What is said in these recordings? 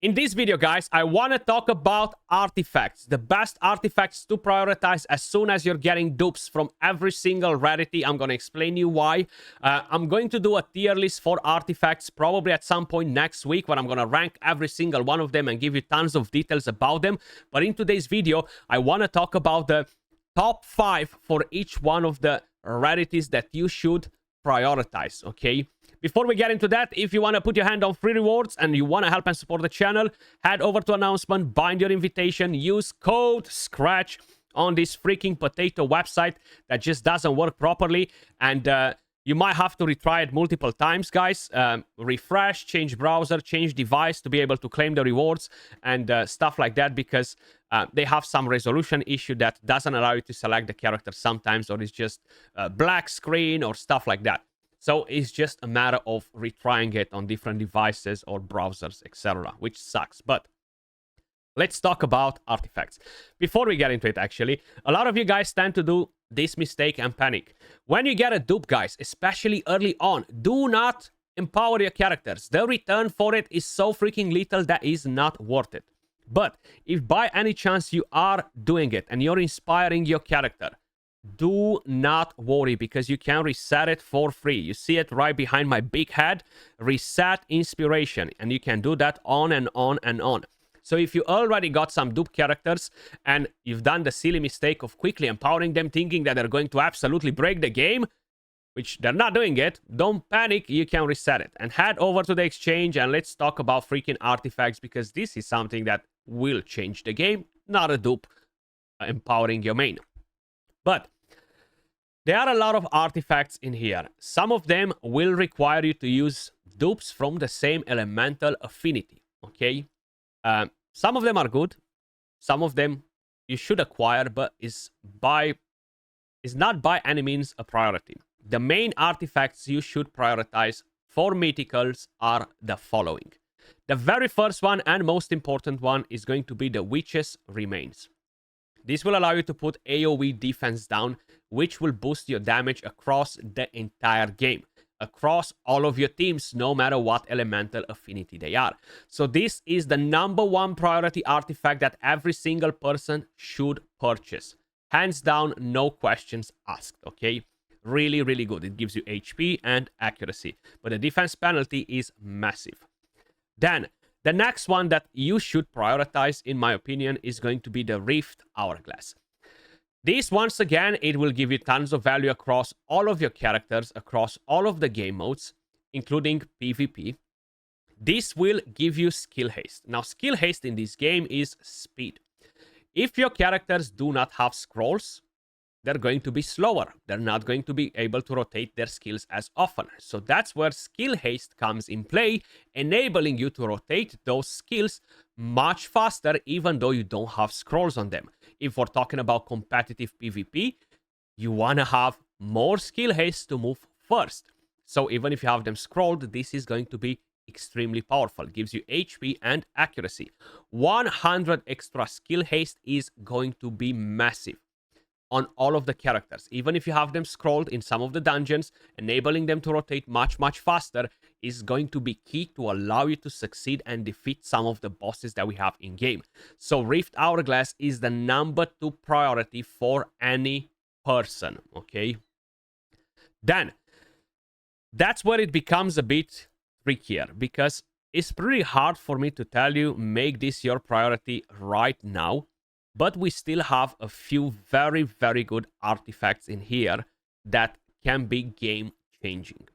In this video, guys, I want to talk about artifacts. The best artifacts to prioritize as soon as you're getting dupes from every single rarity. I'm going to explain you why. I'm going to do a tier list for artifacts probably at some point next week where I'm going to rank every single one of them and give you tons of details about them. But in today's video, I want to talk about the top 5 for each one of the rarities that you should prioritize, okay? Before we get into that, if you want to put your hand on free rewards and you want to help and support the channel, head over to announcement, bind your invitation, use code Skratch on this freaking potato website that just doesn't work properly. And you might have to retry it multiple times, guys. Refresh, change browser, change device to be able to claim the rewards and stuff like that, because they have some resolution issue that doesn't allow you to select the character sometimes, or it's just a black screen or stuff like that. So it's just a matter of retrying it on different devices or browsers, etc., which sucks. But let's talk about artifacts. Before we get into it, actually, a lot of you guys tend to do this mistake and panic. When you get a dupe, guys, especially early on, do not empower your characters. The return for it is so freaking little that is not worth it. But if by any chance you are doing it and you're inspiring your character, do not worry, because you can reset it for free. You see it right behind my big head, reset inspiration, and you can do that on and on and on. So if you already got some dupe characters and you've done the silly mistake of quickly empowering them thinking that they're going to absolutely break the game, which they're not doing it, don't panic, you can reset it. And head over to the exchange and let's talk about freaking artifacts, because this is something that will change the game, not a dupe empowering your main. But there are a lot of artifacts in here. Some of them will require you to use dupes from the same elemental affinity, okay? Some of them are good. Some of them you should acquire, but is not by any means a priority. The main artifacts you should prioritize for mythicals are the following. The very first one and most important one is going to be the Witch's Remains. This will allow you to put AoE defense down, which will boost your damage across the entire game, across all of your teams, no matter what elemental affinity they are. So this is the #1 priority artifact that every single person should purchase. Hands down, no questions asked, okay? Really, really good. It gives you HP and accuracy, but the defense penalty is massive. Then, the next one that you should prioritize, in my opinion, is going to be the Rift Hourglass. This, once again, it will give you tons of value across all of your characters, across all of the game modes, including PvP. This will give you skill haste. Now, skill haste in this game is speed. If your characters do not have scrolls, they're going to be slower. They're not going to be able to rotate their skills as often. So that's where skill haste comes in play, enabling you to rotate those skills much faster, even though you don't have scrolls on them. If we're talking about competitive PvP, you want to have more skill haste to move first. So even if you have them scrolled, this is going to be extremely powerful. It gives you HP and accuracy. 100 extra skill haste is going to be massive on all of the characters. Even if you have them scrolled in some of the dungeons, enabling them to rotate much, much faster is going to be key to allow you to succeed and defeat some of the bosses that we have in game. So Rift Hourglass is the #2 priority for any person, okay? Then, that's where it becomes a bit trickier, because it's pretty hard for me to tell you, make this your priority right now. But we still have a few very, very good artifacts in here that can be game-changing.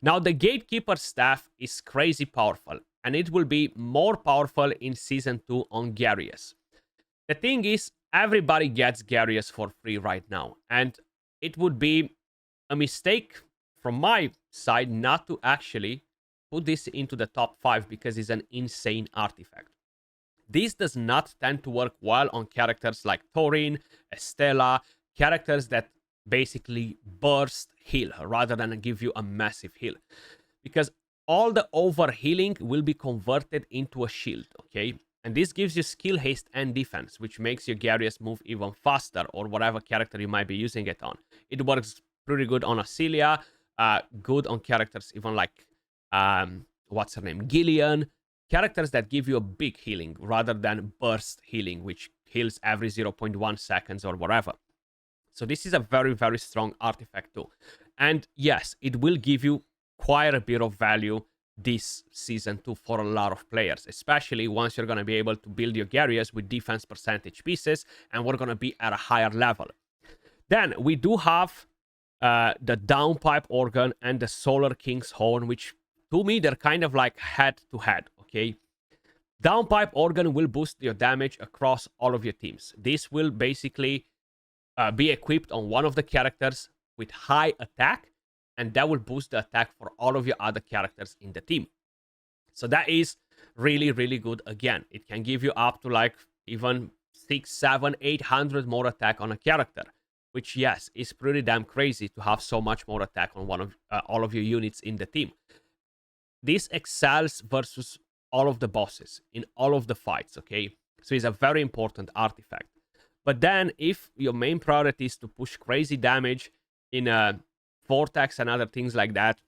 Now, the Gatekeeper Staff is crazy powerful, and it will be more powerful in Season 2 on Garius. The thing is, everybody gets Garius for free right now, and it would be a mistake from my side not to actually put this into the top 5, because it's an insane artifact. This does not tend to work well on characters like Thorin, Estella, characters that basically burst heal rather than give you a massive heal. Because all the over-healing will be converted into a shield, okay? And this gives you skill haste and defense, which makes your Garius move even faster, or whatever character you might be using it on. It works pretty good on Acelia, good on characters even like, what's her name, Gillian, characters that give you a big healing rather than burst healing, which heals every 0.1 seconds or whatever. So this is a very, very strong artifact too. And yes, it will give you quite a bit of value this season too for a lot of players, especially once you're going to be able to build your Gyarius with defense percentage pieces, and we're going to be at a higher level. Then we do have the Downpipe Organ and the Solar King's Horn, which to me, they're kind of like head-to-head, okay? Downpipe Organ will boost your damage across all of your teams. This will basically be equipped on one of the characters with high attack, and that will boost the attack for all of your other characters in the team. So that is really, really good. Again, it can give you up to like even 600, 700, 800 more attack on a character, which, yes, is pretty damn crazy to have so much more attack on one of all of your units in the team. This excels versus all of the bosses in all of the fights, okay? So it's a very important artifact. But then if your main priority is to push crazy damage in a Vortex and other things like that,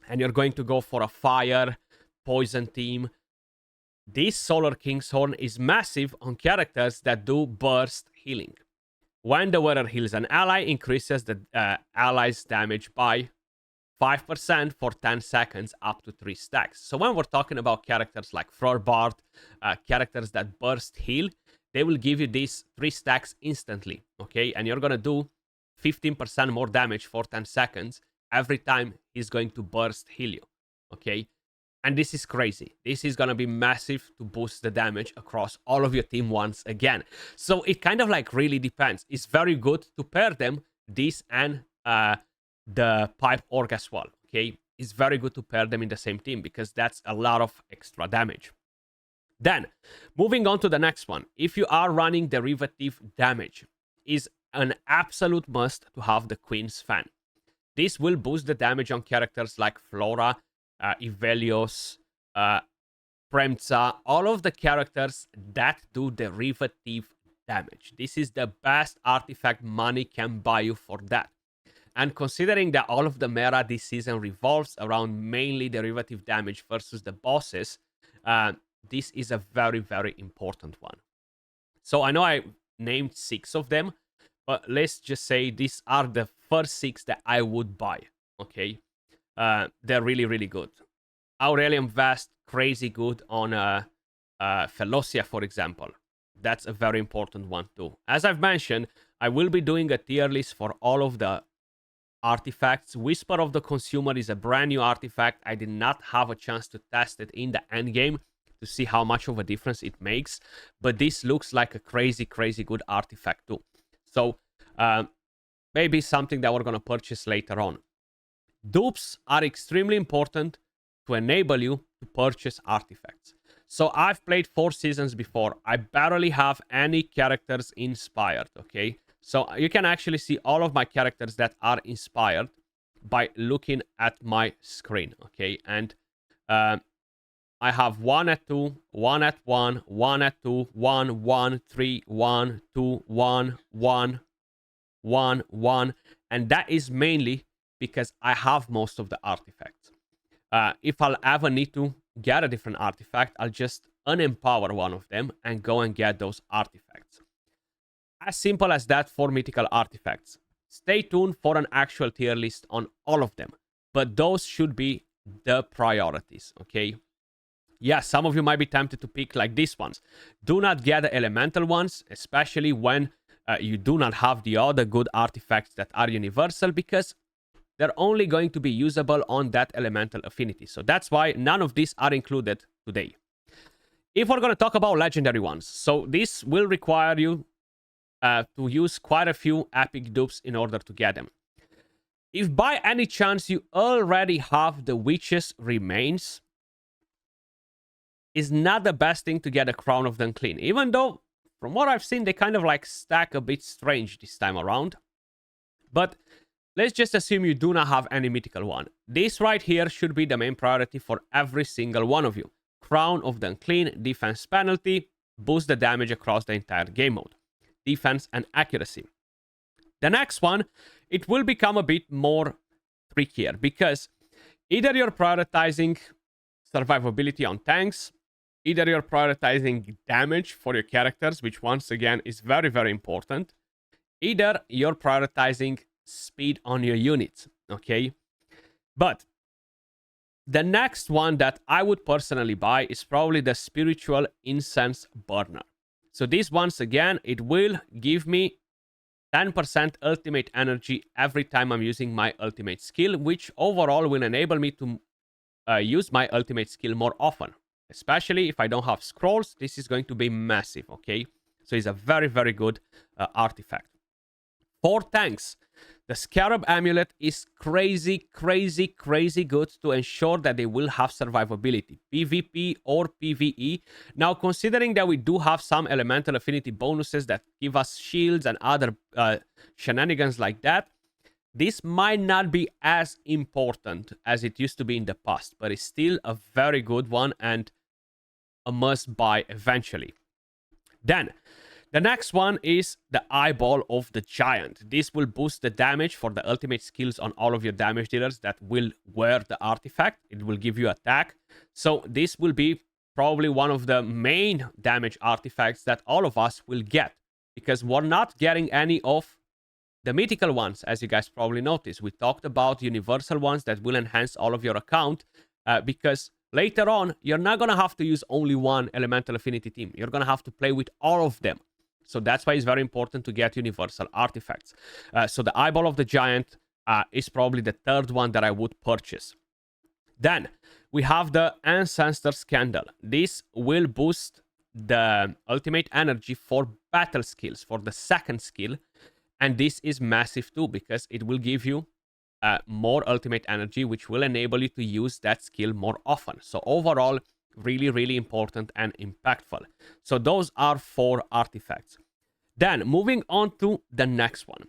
and you're going to go for a fire, poison team, this Solar King's Horn is massive on characters that do burst healing. When the wearer heals an ally, increases the ally's damage by 5% for 10 seconds up to 3 stacks. So when we're talking about characters like Florbart, characters that burst heal, they will give you these 3 stacks instantly, okay? And you're gonna do 15% more damage for 10 seconds every time he's going to burst heal you, okay? And this is crazy. This is gonna be massive to boost the damage across all of your team once again. So it kind of like really depends. It's very good to pair them, this and the Pipe Orc as well, okay? It's very good to pair them in the same team because that's a lot of extra damage. Then, moving on to the next one. If you are running derivative damage, is an absolute must to have the Queen's Fan. This will boost the damage on characters like Flora, Ivelios, Premza, all of the characters that do derivative damage. This is the best artifact money can buy you for that. And considering that all of the meta this season revolves around mainly derivative damage versus the bosses, this is a very, very important one. So I know I named 6 of them, but let's just say these are the first 6 that I would buy, okay? They're really, really good. Aurelian Vest, crazy good on Felocia, for example. That's a very important one too. As I've mentioned, I will be doing a tier list for all of the artifacts. Whisper of the Consumer is a brand new artifact. I did not have a chance to test it in the endgame to see how much of a difference it makes, but this looks like a crazy, crazy good artifact too. So maybe something that we're going to purchase later on. Dupes are extremely important to enable you to purchase artifacts. So I've played 4 seasons before. I barely have any characters inspired, okay? So you can actually see all of my characters that are inspired by looking at my screen, okay? And I have 1 at 2, 1 at 1, 1 at 2, 1, 1, 3, 1, 2, 1, 1, 1, 1. And that is mainly because I have most of the artifacts. If I'll ever need to get a different artifact, I'll just unempower one of them and go and get those artifacts. As simple as that for mythical artifacts. Stay tuned for an actual tier list on all of them, but those should be the priorities, okay? Yeah, some of you might be tempted to pick like these ones. Do not get the elemental ones, especially when you do not have the other good artifacts that are universal, because they're only going to be usable on that elemental affinity. So that's why none of these are included today. If we're going to talk about legendary ones, so this will require you to use quite a few epic dupes in order to get them. If by any chance you already have the Witch's Remains, it's not the best thing to get a Crown of the Unclean, even though from what I've seen they kind of like stack a bit strange this time around. But let's just assume you do not have any mythical one. This right here should be the main priority for every single one of you. Crown of the Unclean, defense penalty, boost the damage across the entire game mode. Defense and accuracy. The next one, it will become a bit more trickier because either you're prioritizing survivability on tanks Either you're prioritizing damage for your characters, which once again is very, very important. Either you're prioritizing speed on your units, okay? But the next one that I would personally buy is probably the Spiritual Incense Burner. So this, once again, it will give me 10% ultimate energy every time I'm using my ultimate skill, which overall will enable me to use my ultimate skill more often. Especially if I don't have scrolls, this is going to be massive, okay? So it's a very, very good artifact. For tanks, the Scarab Amulet is crazy, crazy, crazy good to ensure that they will have survivability, PvP or PvE. Now, considering that we do have some elemental affinity bonuses that give us shields and other shenanigans like that, this might not be as important as it used to be in the past, but it's still a very good one and a must buy eventually. Then, the next one is the Eyeball of the Giant. This will boost the damage for the ultimate skills on all of your damage dealers that will wear the artifact. It will give you attack. So this will be probably one of the main damage artifacts that all of us will get, because we're not getting any of the mythical ones, as you guys probably noticed. We talked about universal ones that will enhance all of your account, because later on, you're not going to have to use only one elemental affinity team. You're going to have to play with all of them. So that's why it's very important to get universal artifacts. So the Eyeball of the Giant is probably the third one that I would purchase. Then we have the Ancestor's Candle. This will boost the ultimate energy for battle skills, for the second skill. And this is massive too, because it will give you more ultimate energy, which will enable you to use that skill more often. So overall, really, really important and impactful. So those are 4 artifacts. Then, moving on to the next one.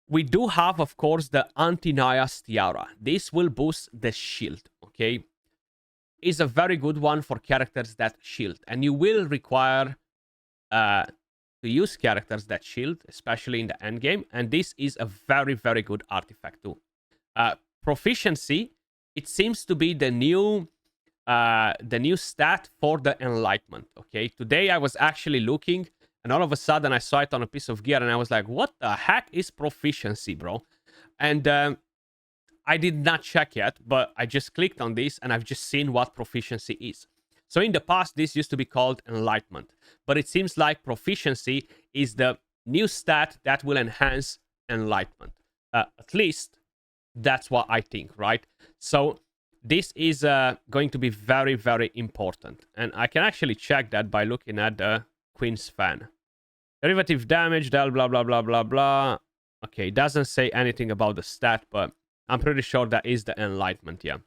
We do have, of course, the Antinia's Tiara. This will boost the shield, okay? Is a very good one for characters that shield. And you will require to use characters that shield, especially in the end game. And this is a very, very good artifact too. Proficiency, it seems to be the new stat for the Enlightenment, okay? Today I was actually looking, and all of a sudden I saw it on a piece of gear, and I was like, what the heck is proficiency, bro? And I did not check yet, but I just clicked on this, and I've just seen what proficiency is. So in the past, this used to be called Enlightenment, but it seems like proficiency is the new stat that will enhance Enlightenment. At least that's what I think, right? So this is going to be very, very important. And I can actually check that by looking at the Queen's Fan. Derivative damage, blah, blah, blah, blah, blah, blah. Okay, it doesn't say anything about the stat, but I'm pretty sure that is the Enlightenment, yeah.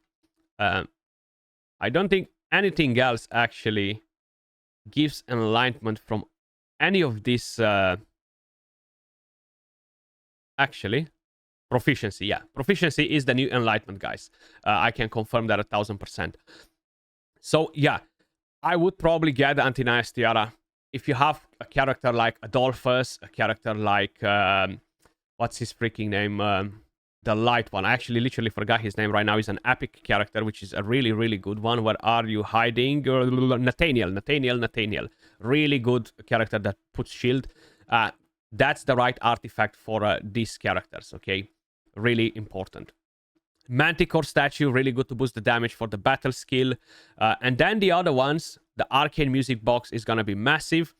I don't think anything else actually gives Enlightenment from any of these... Actually... Proficiency, yeah. Proficiency is the new Enlightenment, guys. I can confirm that 1000%. So, yeah. I would probably get the Antinia's Tiara. If you have a character like Adolphus, a character like... what's his freaking name? The light one. I actually literally forgot his name right now. He's an epic character, which is a really, really good one. Where are you hiding? Nathaniel. Really good character that puts shield. That's the right artifact for these characters, okay? Really important. Manticore statue, really good to boost the damage for the battle skill. And then the other ones, the Arcane Music Box is going to be massive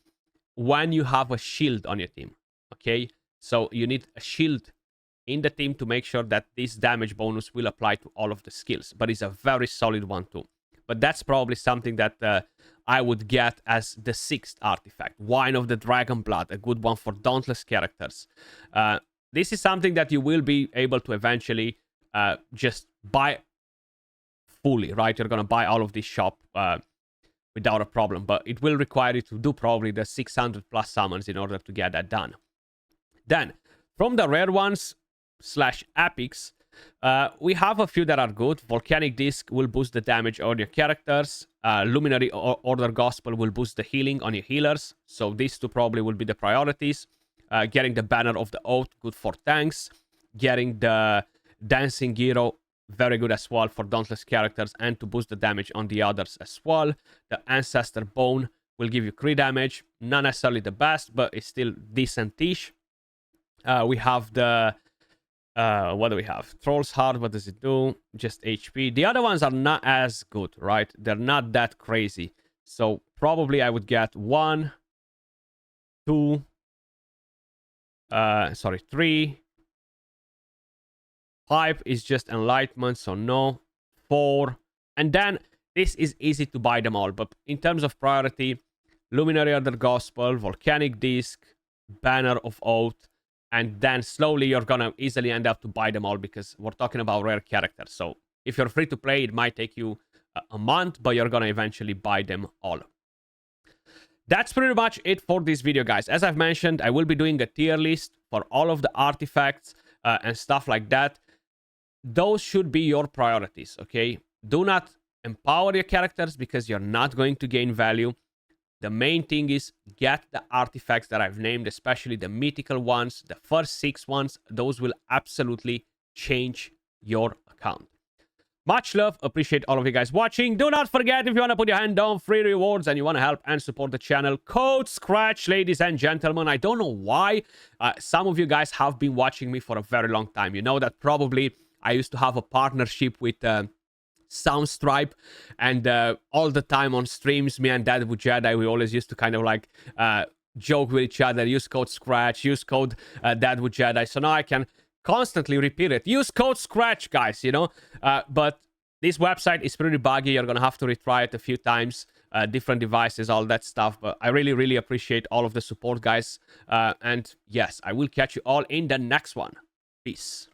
when you have a shield on your team, okay? So you need a shield in the team to make sure that this damage bonus will apply to all of the skills. But it's a very solid one too. But that's probably something that I would get as the 6th artifact. Wine of the Dragon Blood, a good one for Dauntless characters. This is something that you will be able to eventually just buy fully, right? You're going to buy all of this shop without a problem. But it will require you to do probably the 600 plus summons in order to get that done. Then, from the rare ones / epics, we have a few that are good. Volcanic Disc will boost the damage on your characters. Luminary Order Gospel will boost the healing on your healers. So these two probably will be the priorities. Getting the Banner of the Oath, good for tanks. Getting the Dancing Hero very good as well for Dauntless characters and to boost the damage on the others as well. The Ancestor Bone will give you crit damage. Not necessarily the best, but it's still decent-ish. We have the... what do we have? Troll's Heart, what does it do? Just HP. The other ones are not as good, right? They're not that crazy. So probably I would get 1, 2... sorry, 3... 5 is just Enlightenment, so no. 4. And then this is easy to buy them all. But in terms of priority, Luminary of the Gospel, Volcanic Disc, Banner of Oath. And then slowly you're going to easily end up to buy them all because we're talking about rare characters. So if you're free to play, it might take you a month, but you're going to eventually buy them all. That's pretty much it for this video, guys. As I've mentioned, I will be doing a tier list for all of the artifacts and stuff like that. Those should be your priorities, okay? Do not empower your characters because you're not going to gain value. The main thing is get the artifacts that I've named, especially the mythical ones, the first 6 ones. Those will absolutely change your account. Much love. Appreciate all of you guys watching. Do not forget, if you want to put your hand down, free rewards, and you want to help and support the channel, code Skratch, ladies and gentlemen. I don't know why some of you guys have been watching me for a very long time. You know that probably I used to have a partnership with Soundstripe, and all the time on streams, me and Deadwood Jedi, we always used to kind of like joke with each other, use code Skratch, use code Deadwood Jedi. So now I can constantly repeat it. Use code Skratch, guys, you know. But this website is pretty buggy. You're going to have to retry it a few times, different devices, all that stuff. But I really, really appreciate all of the support, guys. And yes, I will catch you all in the next one. Peace.